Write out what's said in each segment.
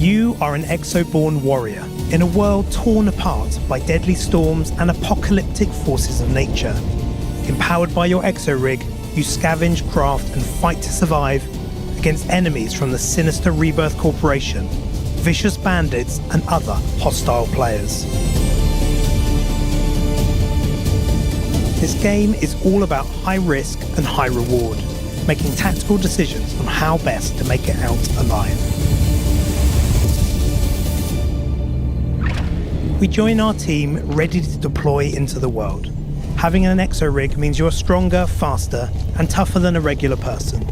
You are an Exoborne warrior in a world torn apart by deadly storms and apocalyptic forces of nature. Empowered by your exo-rig, you scavenge, craft and fight to survive against enemies from the sinister Rebirth Corporation, vicious bandits and other hostile players. This game is all about high risk and high reward, making tactical decisions on how best to make it out alive. We join our team ready to deploy into the world. Having an exo-rig means you're stronger, faster, and tougher than a regular person.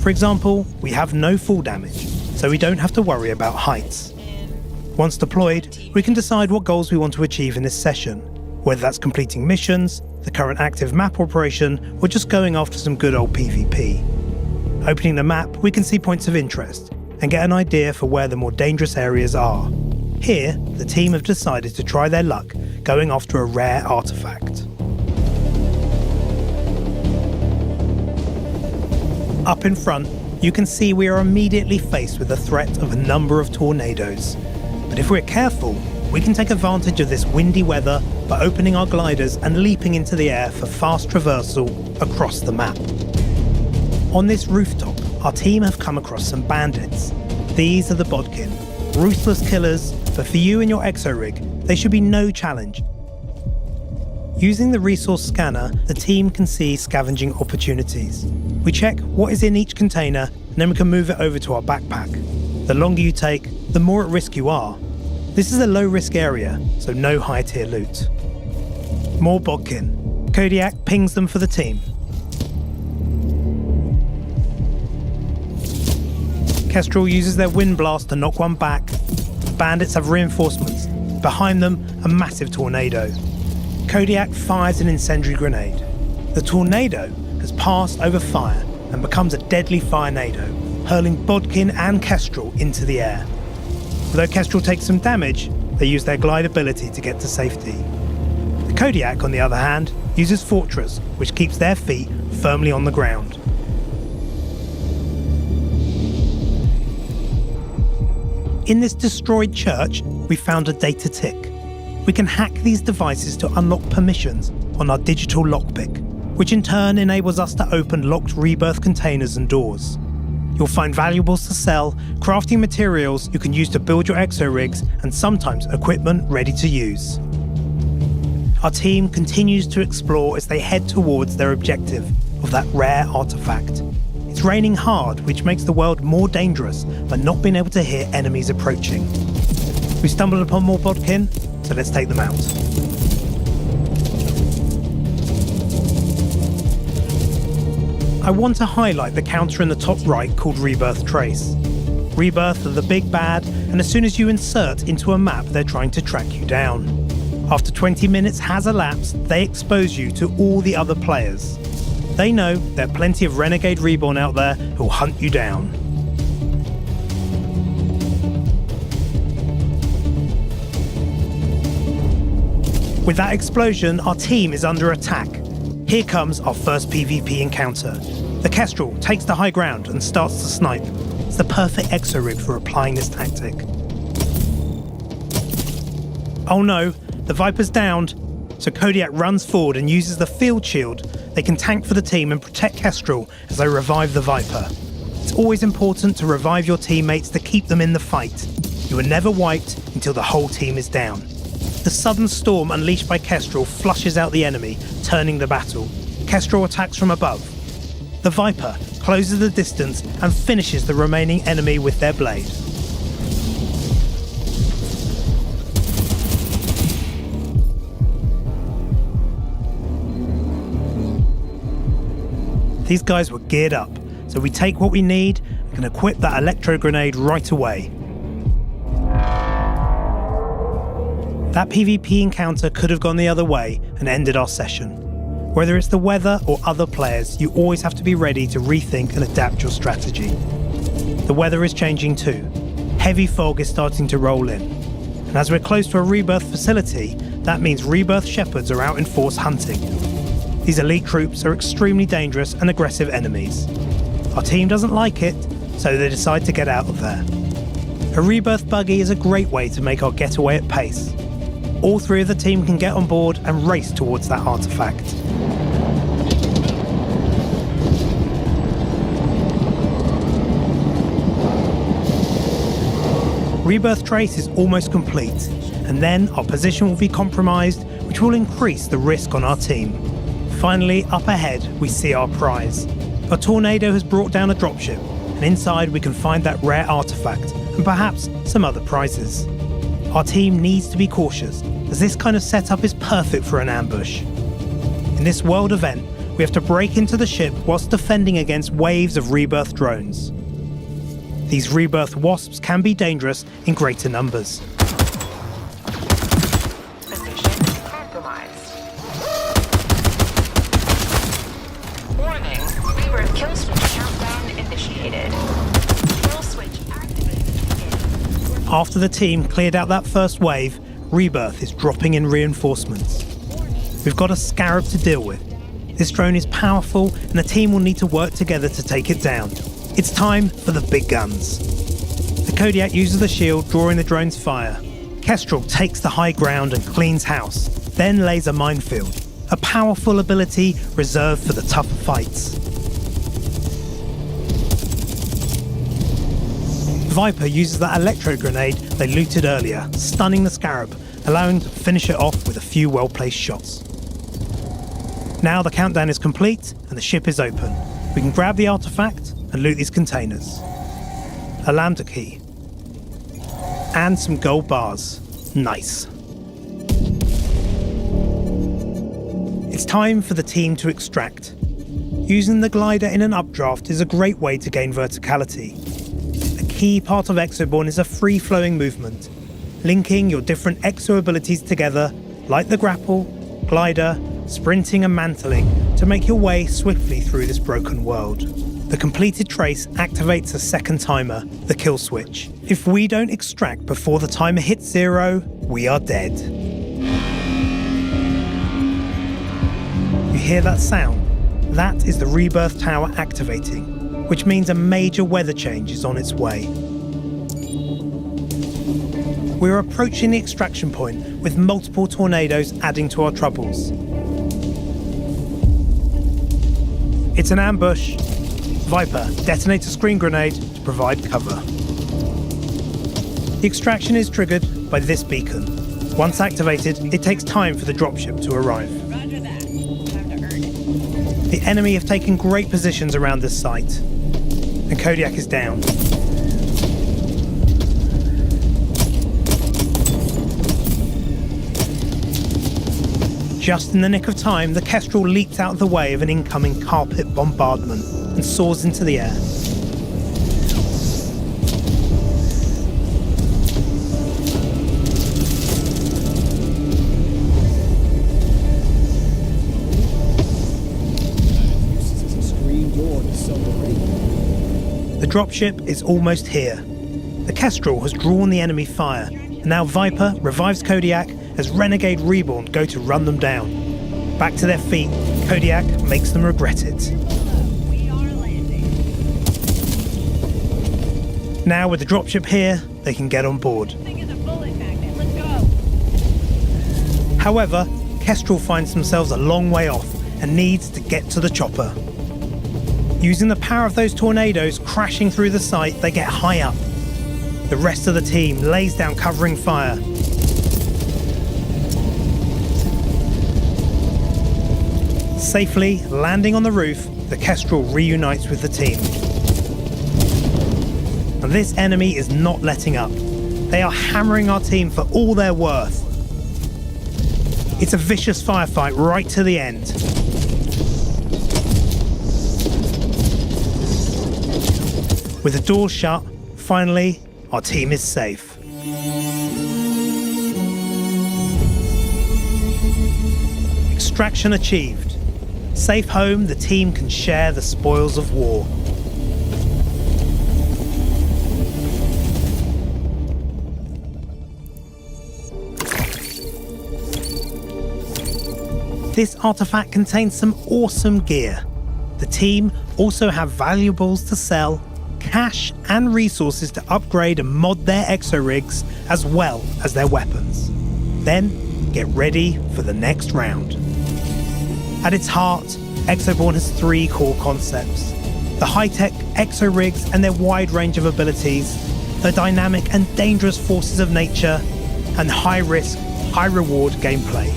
For example, we have no fall damage, so we don't have to worry about heights. Once deployed, we can decide what goals we want to achieve in this session, whether that's completing missions, the current active map operation, or just going after some good old PvP. Opening the map, we can see points of interest and get an idea for where the more dangerous areas are. Here, the team have decided to try their luck going after a rare artifact. Up in front, you can see we are immediately faced with the threat of a number of tornadoes. But if we're careful, we can take advantage of this windy weather by opening our gliders and leaping into the air for fast traversal across the map. On this rooftop, our team have come across some bandits. These are the Bodkin, ruthless killers, but for you and your exo-rig, they should be no challenge. Using the resource scanner, the team can see scavenging opportunities. We check what is in each container, and then we can move it over to our backpack. The longer you take, the more at risk you are. This is a low-risk area, so no high-tier loot. More Bodkin. Kodiak pings them for the team. Kestrel uses their wind blast to knock one back. The bandits have reinforcements. Behind them, a massive tornado. Kodiak fires an incendiary grenade. The tornado has passed over fire and becomes a deadly firenado, hurling Bodkin and Kestrel into the air. Although Kestrel takes some damage, they use their glide ability to get to safety. The Kodiak, on the other hand, uses Fortress, which keeps their feet firmly on the ground. In this destroyed church, we found a data tick. We can hack these devices to unlock permissions on our digital lockpick, which in turn enables us to open locked Rebirth containers and doors. You'll find valuables to sell, crafting materials you can use to build your exo-rigs, and sometimes equipment ready to use. Our team continues to explore as they head towards their objective of that rare artifact. It's raining hard, which makes the world more dangerous by not being able to hear enemies approaching. We stumbled upon more Bodkin, so let's take them out. I want to highlight the counter in the top right called Rebirth Trace. Rebirth are the big bad, and as soon as you insert into a map, they're trying to track you down. After 20 minutes has elapsed, they expose you to all the other players. They know there are plenty of Renegade Reborn out there who'll hunt you down. With that explosion, our team is under attack. Here comes our first PvP encounter. The Kestrel takes the high ground and starts to snipe. It's the perfect exo-rig for applying this tactic. Oh no, the Viper's downed, so Kodiak runs forward and uses the field shield. They can tank for the team and protect Kestrel as they revive the Viper. It's always important to revive your teammates to keep them in the fight. You are never wiped until the whole team is down. The sudden storm unleashed by Kestrel flushes out the enemy, turning the battle. Kestrel attacks from above. The Viper closes the distance and finishes the remaining enemy with their blade. These guys were geared up, so we take what we need and can equip that electro grenade right away. That PvP encounter could have gone the other way and ended our session. Whether it's the weather or other players, you always have to be ready to rethink and adapt your strategy. The weather is changing too. Heavy fog is starting to roll in. And as we're close to a Rebirth facility, that means Rebirth Shepherds are out in force hunting. These elite troops are extremely dangerous and aggressive enemies. Our team doesn't like it, so they decide to get out of there. A rebirth buggy is a great way to make our getaway at pace. All three of the team can get on board and race towards that artifact. Rebirth trace is almost complete, and then our position will be compromised, which will increase the risk on our team. Finally, up ahead, we see our prize. A tornado has brought down a dropship, and inside we can find that rare artifact, and perhaps some other prizes. Our team needs to be cautious, as this kind of setup is perfect for an ambush. In this world event, we have to break into the ship whilst defending against waves of rebirth drones. These rebirth wasps can be dangerous in greater numbers. Position compromised. Warning, rebirth kill switch countdown initiated. Kill switch activated. After the team cleared out that first wave, rebirth is dropping in reinforcements. We've got a scarab to deal with. This drone is powerful and the team will need to work together to take it down. It's time for the big guns. The Kodiak uses the shield, drawing the drone's fire. Kestrel takes the high ground and cleans house, then lays a minefield, a powerful ability reserved for the tougher fights. Viper uses that electro grenade they looted earlier, stunning the scarab, allowing to finish it off with a few well-placed shots. Now the countdown is complete and the ship is open. We can grab the artifact and loot these containers. A lambda key. And some gold bars. Nice. It's time for the team to extract. Using the glider in an updraft is a great way to gain verticality. A key part of Exoborne is a free-flowing movement, linking your different exo abilities together, like the grapple, glider, sprinting and mantling, to make your way swiftly through this broken world. The completed trace activates a second timer, the kill switch. If we don't extract before the timer hits 0, we are dead. You hear that sound? That is the rebirth tower activating, which means a major weather change is on its way. We're approaching the extraction point with multiple tornadoes adding to our troubles. It's an ambush. Viper detonates a screen grenade to provide cover. The extraction is triggered by this beacon. Once activated, it takes time for the dropship to arrive. Roger that. Time to earn it. The enemy have taken great positions around this site, and Kodiak is down. Just in the nick of time, the Kestrel leaps out of the way of an incoming carpet bombardment and soars into the air. The dropship is almost here. The Kestrel has drawn the enemy fire, and now Viper revives Kodiak as Renegade Reborn go to run them down. Back to their feet, Kodiak makes them regret it. We are landing. Now with the dropship here, they can get on board. Thing is a bullet magnet. Let's go. However, Kestrel finds themselves a long way off and needs to get to the chopper. Using the power of those tornadoes crashing through the site, they get high up. The rest of the team lays down covering fire. Safely landing on the roof, the Kestrel reunites with the team. And this enemy is not letting up. They are hammering our team for all they're worth. It's a vicious firefight right to the end. With the doors shut, finally, our team is safe. Extraction achieved. Safe home, the team can share the spoils of war. This artifact contains some awesome gear. The team also have valuables to sell, cash and resources to upgrade and mod their exo-rigs as well as their weapons. Then, get ready for the next round. At its heart, Exoborne has three core concepts: the high-tech exo-rigs and their wide range of abilities, the dynamic and dangerous forces of nature, and high-risk, high-reward gameplay.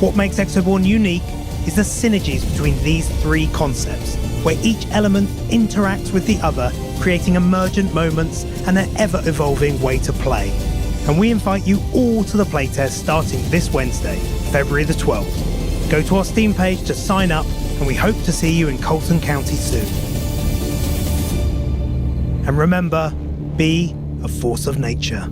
What makes Exoborne unique is the synergies between these three concepts, where each element interacts with the other, creating emergent moments and an ever-evolving way to play. And we invite you all to the playtest starting this Wednesday, February the 12th. Go to our Steam page to sign up, and we hope to see you in Colton County soon. And remember, be a force of nature.